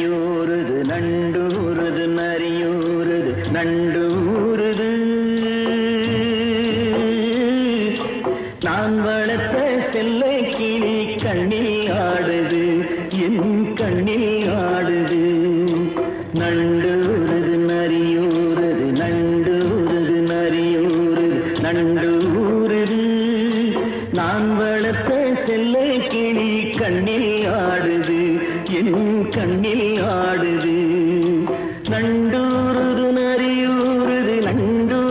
நரியூறுது நண்டூறுது நரியூறுது நண்டூறுது. நான் வளர்த்த செல்ல கிளி கண்ணில் ஆடுது, என் கண்ணில் ஆடுது. நண்டூறுது நரியூறுது நண்டூறுது நரியூறுது நண்டூறுது. நான் வளர்த்த செல்ல கிளி கண்ணில் ஆடுது, என் கண்ணில் ஆடுது. நண்டூறுது நரியூறுது நண்டூறுது.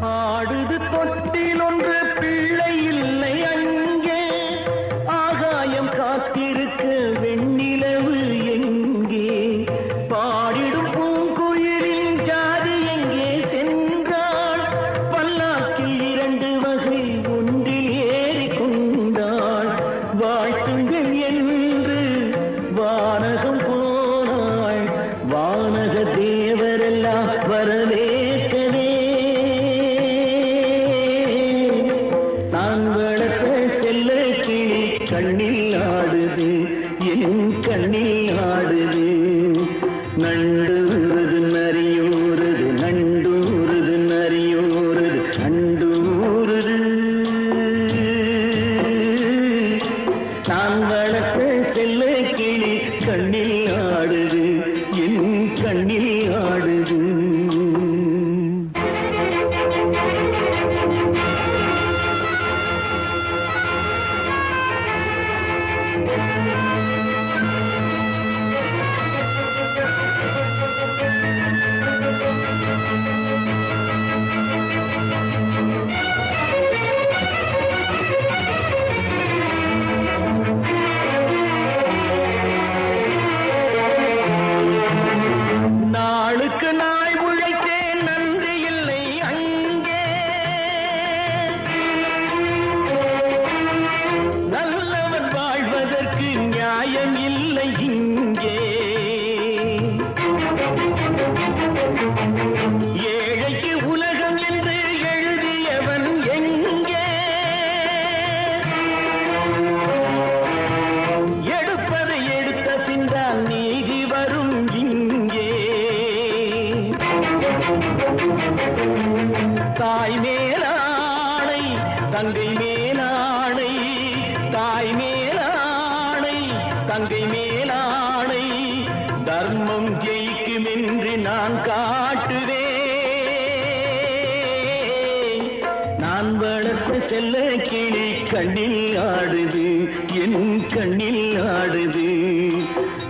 ஆடுது தொட்டில் ஒன்று பிள்ளை இல்லை அங்கே, ஆகாயம் காத்திருக்க வெண்ணிலவு எங்கே? பாடிடும் பூங்குயிலின் ஜாதி எங்கே சென்றாள்? பல்லாக்கில் 2 வகை ஒன்றில் ஏறி கொண்டாள். வாழ்த்துங்கள் என்று வானகம் போனாள், வானக தேவரெல்லாம் வரவேற்கவே. நான் வளர்த்த செல்ல கிளி கண்ணில் ஆடுது, என் கண்ணில் ஆடுது. நண்டூறுது நரியூறுது நண்டூறுது நரியூறுது நண்டூறுது. நான் வளர்த்த செல்ல கிளி கண்ணில் ஆடுது, என் கண்ணில் ஆடுது. நாளுக்கு நாள் உழைத்தேன், நன்றி இல்லை அங்கே. நல்லவன் வாழ்வதற்கு நியாயம் இல்லை இங்கே. ஏழைக்கு உலகம் என்று எழுதியவன் எங்கே? எடுப்பதை எடுத்த பின்னால் நீதி வரும் இங்கே. தாய் மேலாணை தங்கை மேலாணை, தாய் மேலாணை தங்கை மேலாணை. தர்மம் ஜெயிக்கும் என்று நான் காட்டுவேன். நான் வளர்த்த செல்ல கிளி கண்ணில் ஆடுது, என் கண்ணில் ஆடுது.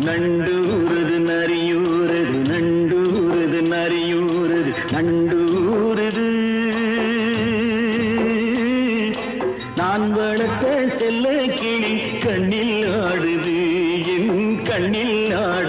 நண்டூறுது நரியூறுது நண்டூறுது நரியூறுது நண்டூறுது. நான் வளர்த்த செல்ல கிளி கண்ணில் ஆடுது, என் கண்ணில் ஆடுது.